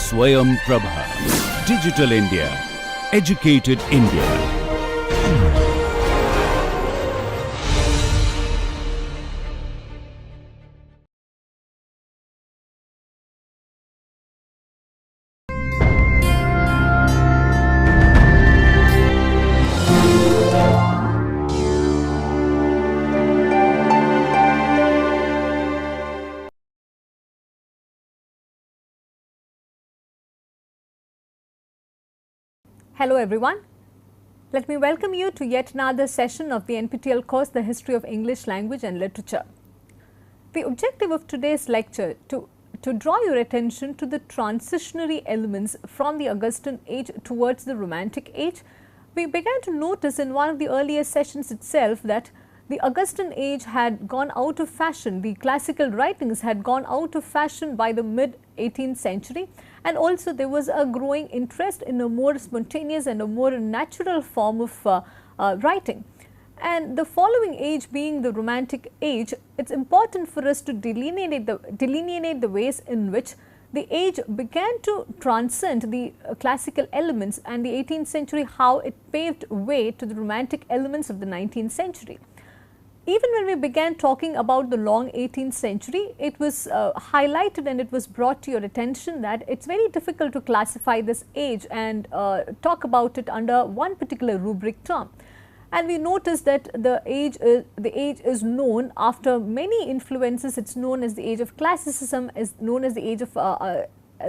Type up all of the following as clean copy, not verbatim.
Swayam Prabha. Digital India. Educated India. Hello everyone. Let me welcome you to yet another session of the NPTEL course, The History of English Language and Literature. The objective of today's lecture to draw your attention to the transitionary elements from the Augustan age towards the Romantic age. We began to notice in one of the earlier sessions itself that the Augustan age had gone out of fashion, the classical writings had gone out of fashion by the mid 18th century, and also there was a growing interest in a more spontaneous and a more natural form of writing. And the following age being the Romantic age, it is important for us to delineate the ways in which the age began to transcend the classical elements, and the 18th century how it paved way to the Romantic elements of the 19th century. Even when we began talking about the long 18th century, it was highlighted and it was brought to your attention that it is very difficult to classify this age and talk about it under one particular rubric term. And we noticed that the age is known after many influences. It is known as the age of classicism, is known as the age of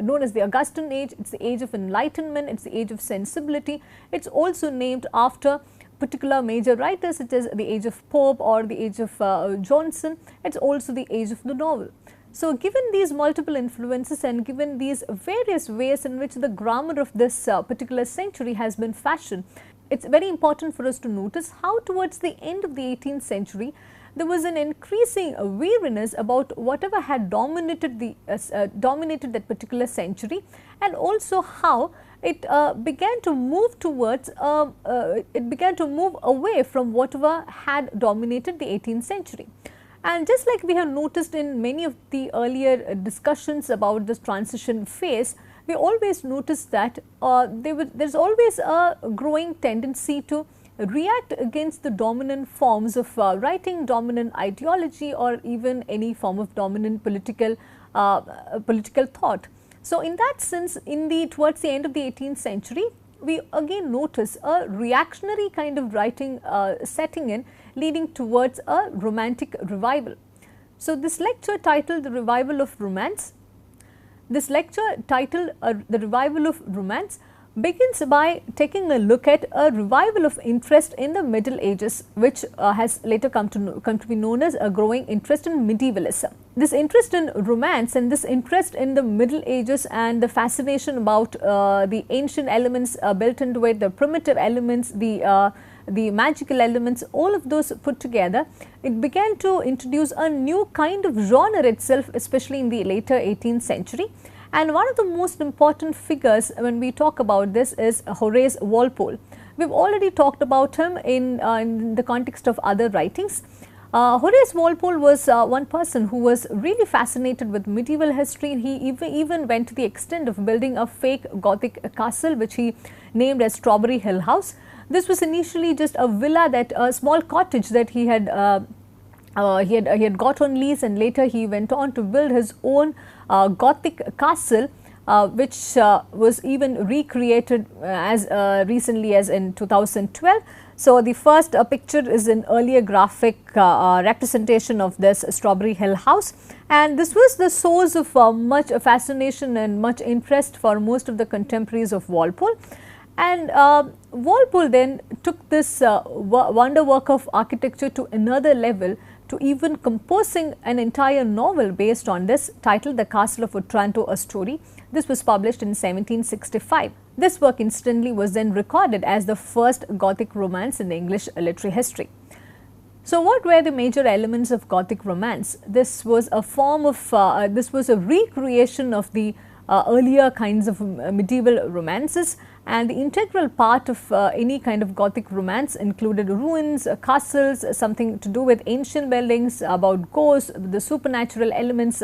known as the Augustan age, it is the age of enlightenment, it is the age of sensibility. It is also named after particular major writers such as the age of Pope or the age of Johnson. It is also the age of the novel. So, given these multiple influences and given these various ways in which the grammar of this particular century has been fashioned, it is very important for us to notice how towards the end of the 18th century there was an increasing weariness about whatever had dominated that particular century, and also how it began to move towards it began to move away from whatever had dominated the 18th century. And just like we have noticed in many of the earlier discussions about this transition phase, we always notice that there is always a growing tendency to react against the dominant forms of writing, dominant ideology, or even any form of dominant political thought. So, in that sense, towards the end of the 18th century, we again notice a reactionary kind of writing setting in, leading towards a romantic revival. So, this lecture titled The Revival of Romance, begins by taking a look at a revival of interest in the Middle Ages, which has later come to be known as a growing interest in medievalism. This interest in romance and this interest in the Middle Ages and the fascination about the ancient elements built into it, the primitive elements, the magical elements, all of those put together, it began to introduce a new kind of genre itself, especially in the later 18th century. And one of the most important figures when we talk about this is Horace Walpole. We have already talked about him in the context of other writings. Horace Walpole was one person who was really fascinated with medieval history. He even went to the extent of building a fake Gothic castle, which he named as Strawberry Hill House. This was initially just a villa, a small cottage that he had got on lease, and later he went on to build his own Gothic castle, which was even recreated as recently as in 2012. So, the first picture is an earlier graphic representation of this Strawberry Hill House, and this was the source of much fascination and much interest for most of the contemporaries of Walpole. And Walpole then took this wonder work of architecture to another level, to even composing an entire novel based on this, titled The Castle of Otranto, a Story. This was published in 1765. This work incidentally was then recorded as the first Gothic romance in English literary history. So, what were the major elements of Gothic romance? This was a form of, this was a recreation of the earlier kinds of medieval romances, and the integral part of any kind of Gothic romance included ruins, castles, something to do with ancient buildings, about ghosts, the supernatural elements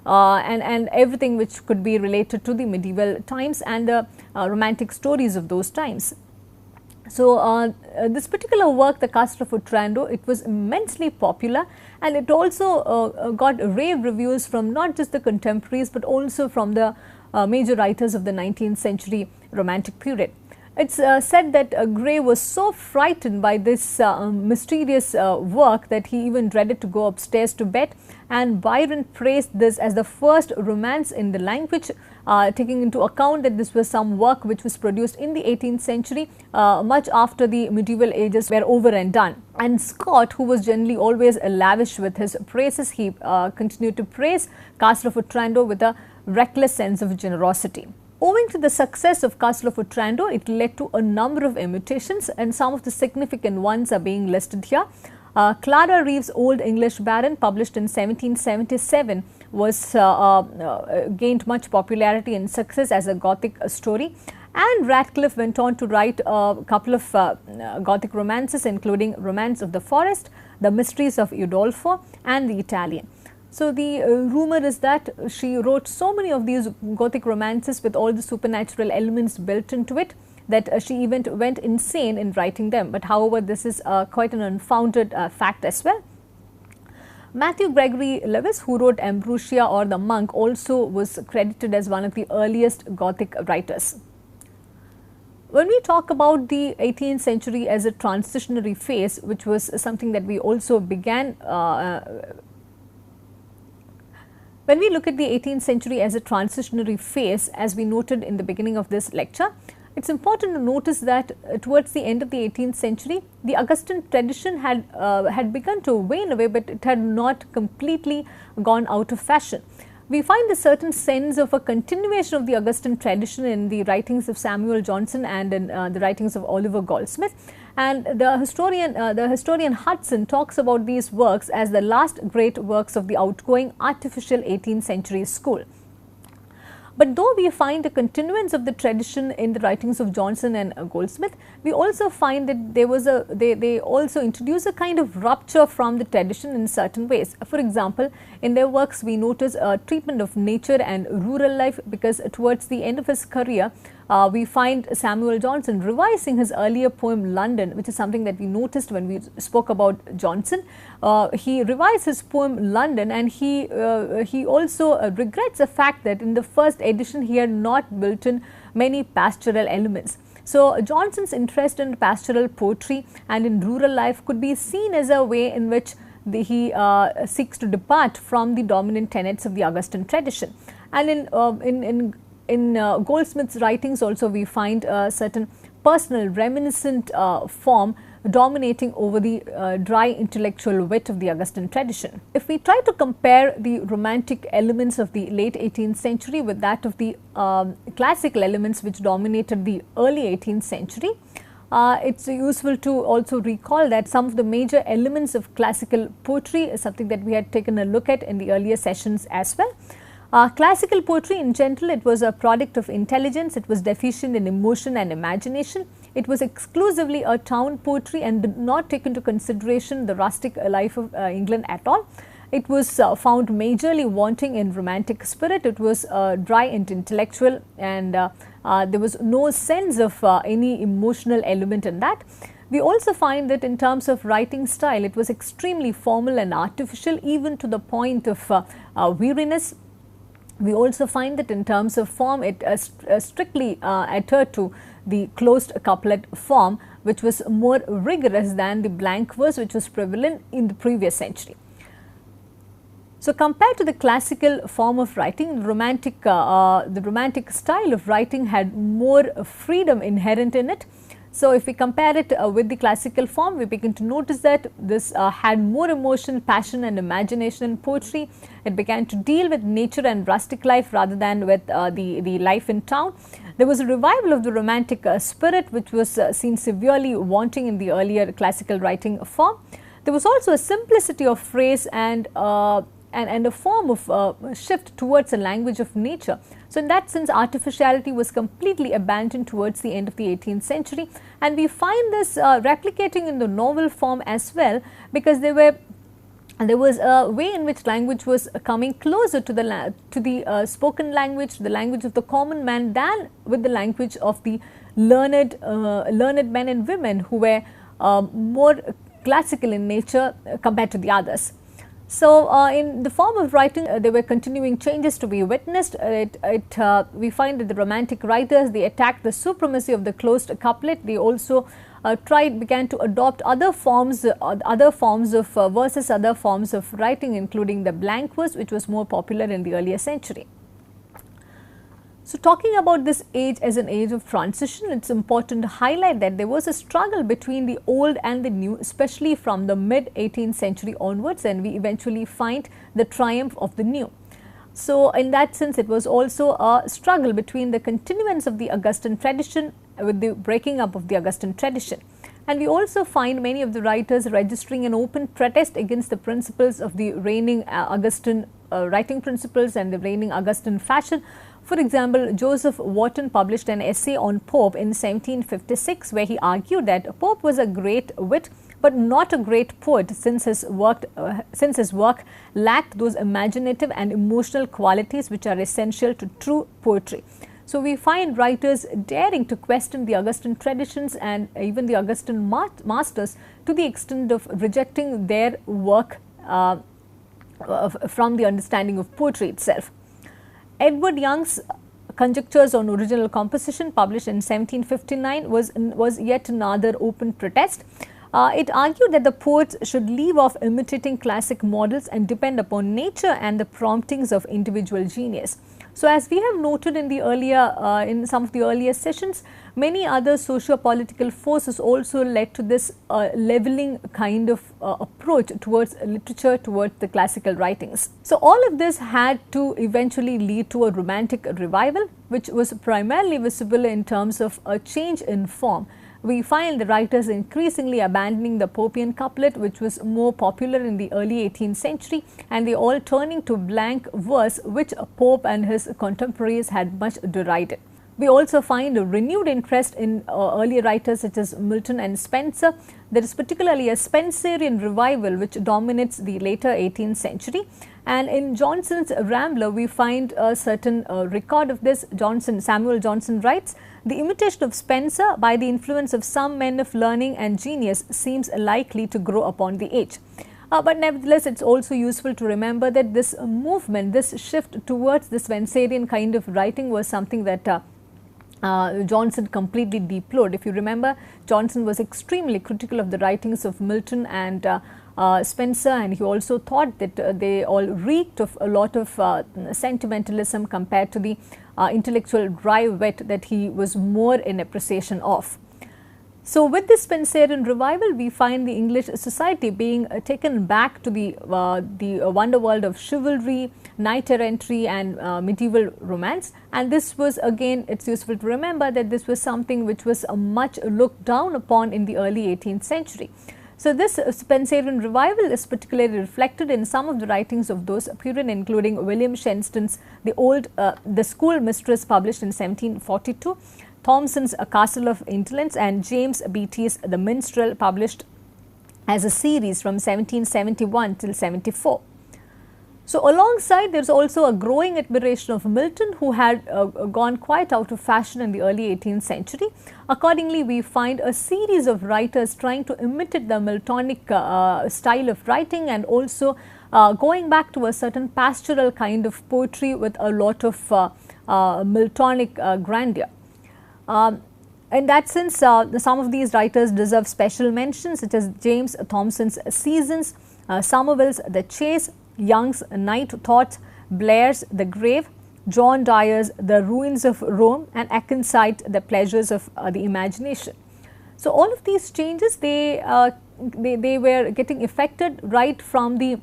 and everything which could be related to the medieval times and the romantic stories of those times. So, this particular work, The Castle of Otranto, it was immensely popular, and it also got rave reviews from not just the contemporaries, but also from the major writers of the 19th century romantic period. It's said that Gray was so frightened by this mysterious work that he even dreaded to go upstairs to bed, and Byron praised this as the first romance in the language, taking into account that this was some work which was produced in the 18th century, much after the medieval ages were over and done. And Scott, who was generally always lavish with his praises, he continued to praise Castle of Otranto with a reckless sense of generosity. Owing to the success of Castle of Otranto, it led to a number of imitations, and some of the significant ones are being listed here. Clara Reeve's Old English Baron, published in 1777, was gained much popularity and success as a Gothic story. And Radcliffe went on to write a couple of Gothic romances, including Romance of the Forest, The Mysteries of Udolpho, and The Italian. So, the rumor is that she wrote so many of these Gothic romances with all the supernatural elements built into it that she even went insane in writing them. But however, this is quite an unfounded fact as well. Matthew Gregory Lewis, who wrote Ambrosia or The Monk, also was credited as one of the earliest Gothic writers. When we talk about the 18th century as a transitionary phase, which was something that we also began when we look at the 18th century as a transitionary phase, as we noted in the beginning of this lecture, it's important to notice that towards the end of the 18th century, the Augustan tradition had begun to wane away, but it had not completely gone out of fashion. We find a certain sense of a continuation of the Augustan tradition in the writings of Samuel Johnson and in the writings of Oliver Goldsmith. And the historian Hudson talks about these works as the last great works of the outgoing artificial 18th century school. But though we find a continuance of the tradition in the writings of Johnson and Goldsmith, we also find that they also introduce a kind of rupture from the tradition in certain ways. For example, in their works we notice a treatment of nature and rural life, because towards the end of his career, we find Samuel Johnson revising his earlier poem London, which is something that we noticed when we spoke about Johnson. He revised his poem London, and he also regrets the fact that in the first edition he had not built in many pastoral elements. So, Johnson's interest in pastoral poetry and in rural life could be seen as a way in which he seeks to depart from the dominant tenets of the Augustan tradition. And in Goldsmith's writings also we find a certain personal reminiscent form dominating over the dry intellectual wit of the Augustan tradition. If we try to compare the romantic elements of the late 18th century with that of the classical elements which dominated the early 18th century, it's useful to also recall that some of the major elements of classical poetry is something that we had taken a look at in the earlier sessions as well. Classical poetry in general, it was a product of intelligence, it was deficient in emotion and imagination, it was exclusively a town poetry and did not take into consideration the rustic life of England at all. It was found majorly wanting in romantic spirit, it was dry and intellectual, and there was no sense of any emotional element in that. We also find that in terms of writing style, it was extremely formal and artificial, even to the point of weariness. We also find that in terms of form, it strictly adhered to the closed couplet form, which was more rigorous than the blank verse which was prevalent in the previous century. So, compared to the classical form of writing, the romantic style of writing had more freedom inherent in it. So, if we compare it with the classical form, we begin to notice that this had more emotion, passion and imagination in poetry. It began to deal with nature and rustic life rather than with the life in town. There was a revival of the romantic spirit, which was seen severely wanting in the earlier classical writing form. There was also a simplicity of phrase and a form of shift towards a language of nature. So, in that sense, artificiality was completely abandoned towards the end of the 18th century, and we find this replicating in the novel form as well, because there were there was a way in which language was coming closer to the spoken language, the language of the common man, than with the language of the learned men and women who were more classical in nature compared to the others. So, in the form of writing, there were continuing changes to be witnessed. We find that the Romantic writers, they attacked the supremacy of the closed couplet. They also began to adopt other forms of verses, other forms of writing, including the blank verse, which was more popular in the earlier century. So, talking about this age as an age of transition, it is important to highlight that there was a struggle between the old and the new, especially from the mid 18th century onwards, and we eventually find the triumph of the new. So, in that sense, it was also a struggle between the continuance of the Augustan tradition with the breaking up of the Augustan tradition. And we also find many of the writers registering an open protest against the principles of the reigning Augustan writing principles and the reigning Augustan fashion. For example, Joseph Warton published an essay on Pope in 1756, where he argued that Pope was a great wit but not a great poet, since his work lacked those imaginative and emotional qualities which are essential to true poetry. So, we find writers daring to question the Augustan traditions and even the Augustan masters, to the extent of rejecting their work from the understanding of poetry itself. Edward Young's Conjectures on Original Composition, published in 1759, was yet another open protest. It argued that the poets should leave off imitating classic models and depend upon nature and the promptings of individual genius. So, as we have noted in the earlier in some of the earlier sessions, many other socio-political forces also led to this leveling kind of approach towards literature, towards the classical writings. So, all of this had to eventually lead to a Romantic revival, which was primarily visible in terms of a change in form. We find the writers increasingly abandoning the Popian couplet, which was more popular in the early 18th century, and they all turning to blank verse, which Pope and his contemporaries had much derided. We also find a renewed interest in early writers such as Milton and Spenser. There is particularly a Spenserian revival which dominates the later 18th century, and in Johnson's Rambler we find a certain record of this. Samuel Johnson writes, "The imitation of Spenser by the influence of some men of learning and genius seems likely to grow upon the age." But nevertheless, it is also useful to remember that this movement, this shift towards the Spenserian kind of writing was something that Johnson completely deplored. If you remember, Johnson was extremely critical of the writings of Milton and Spenser, and he also thought that they all reeked of a lot of sentimentalism compared to the intellectual dry wit that he was more in appreciation of. So, with this Spenserian revival, we find the English society being taken back to the wonder world of chivalry, knight errantry and medieval romance, and this was, again, it is useful to remember that this was something which was much looked down upon in the early 18th century. So, this Spenserian revival is particularly reflected in some of the writings of those period, including William Shenstone's The School Mistress, published in 1742, Thomson's A Castle of Indolence, and James Beattie's The Minstrel, published as a series from 1771 till 74. So, alongside, there is also a growing admiration of Milton, who had gone quite out of fashion in the early 18th century. Accordingly, we find a series of writers trying to imitate the Miltonic style of writing, and also going back to a certain pastoral kind of poetry with a lot of Miltonic grandeur. In that sense, some of these writers deserve special mention, such as James Thomson's Seasons, Somerville's The Chase, Young's Night Thoughts, Blair's The Grave, John Dyer's The Ruins of Rome, and Akenside's The Pleasures of the Imagination. So, all of these changes, they were getting effected right from the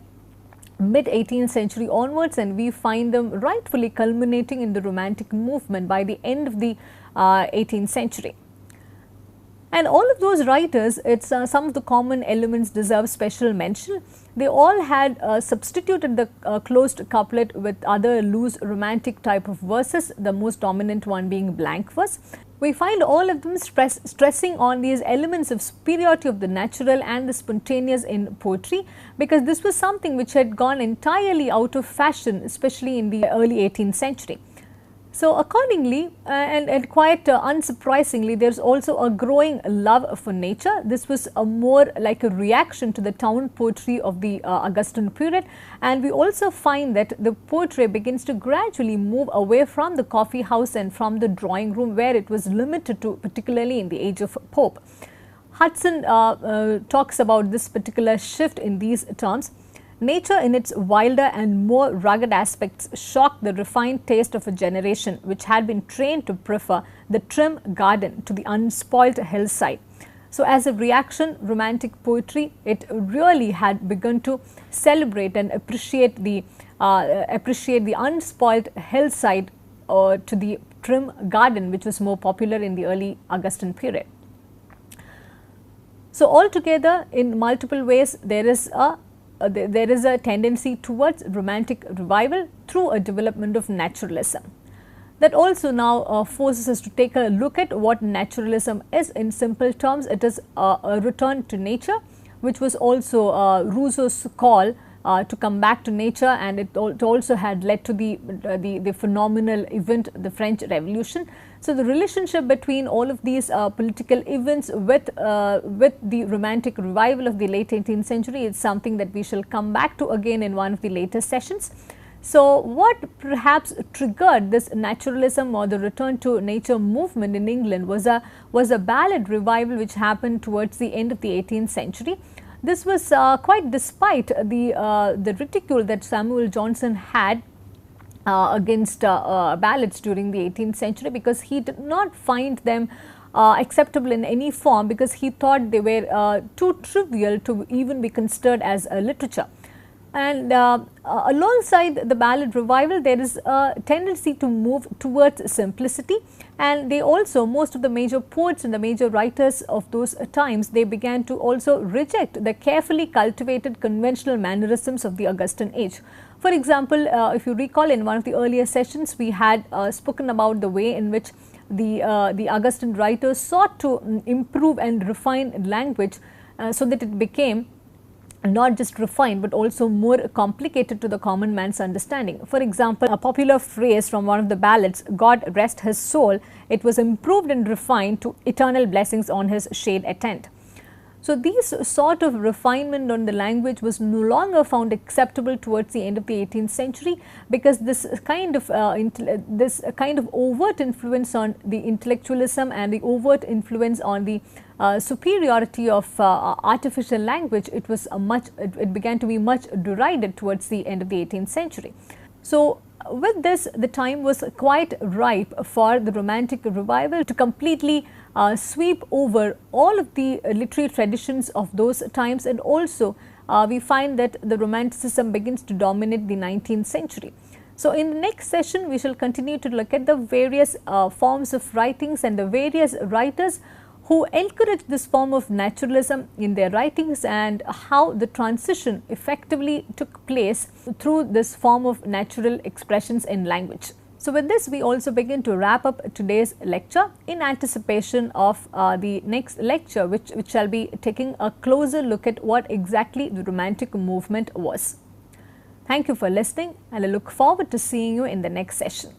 mid 18th century onwards, and we find them rightfully culminating in the Romantic movement by the end of the 18th century. And all of those writers, it's some of the common elements deserve special mention. They all had substituted the closed couplet with other loose romantic type of verses, the most dominant one being blank verse. We find all of them stressing on these elements of superiority of the natural and the spontaneous in poetry, because this was something which had gone entirely out of fashion, especially in the early 18th century. So, accordingly and quite unsurprisingly, there is also a growing love for nature. This was a more like a reaction to the town poetry of the Augustan period, and we also find that the poetry begins to gradually move away from the coffee house and from the drawing room, where it was limited to, particularly in the age of Pope. Hudson talks about this particular shift in these terms. Nature in its wilder and more rugged aspects shocked the refined taste of a generation which had been trained to prefer the trim garden to the unspoilt hillside. So, as a reaction, romantic poetry, it really had begun to celebrate and appreciate the unspoilt hillside to the trim garden, which was more popular in the early Augustan period. So, altogether, in multiple ways, there is a tendency towards romantic revival through a development of naturalism. That also now forces us to take a look at what naturalism is in simple terms. It is a return to nature, which was also Rousseau's call to come back to nature, and it also had led to the phenomenal event, the French Revolution. So, the relationship between all of these political events with the romantic revival of the late 18th century is something that we shall come back to again in one of the later sessions. So, what perhaps triggered this naturalism or the return to nature movement in England was a ballad revival which happened towards the end of the 18th century. This was quite despite the ridicule that Samuel Johnson had against ballads during the 18th century, because he did not find them acceptable in any form, because he thought they were too trivial to even be considered as a literature. And alongside the ballad revival, there is a tendency to move towards simplicity, and they also, most of the major poets and the major writers of those times, they began to also reject the carefully cultivated conventional mannerisms of the Augustan age. For example, if you recall, in one of the earlier sessions, we had spoken about the way in which the Augustan writers sought to improve and refine language so that it became not just refined but also more complicated to the common man's understanding. For example, a popular phrase from one of the ballads, "God rest his soul," it was improved and refined to "eternal blessings on his shade attend." So, these sort of refinement on the language was no longer found acceptable towards the end of the 18th century, because this kind of overt influence on the intellectualism and the overt influence on the superiority of artificial language, it began to be much derided towards the end of the 18th century. So, with this, the time was quite ripe for the Romantic revival to completely sweep over all of the literary traditions of those times, and also we find that the Romanticism begins to dominate the 19th century. So, in the next session, we shall continue to look at the various forms of writings and the various writers who encouraged this form of naturalism in their writings, and how the transition effectively took place through this form of natural expressions in language. So, with this, we also begin to wrap up today's lecture in anticipation of the next lecture, which shall be taking a closer look at what exactly the Romantic movement was. Thank you for listening, and I look forward to seeing you in the next session.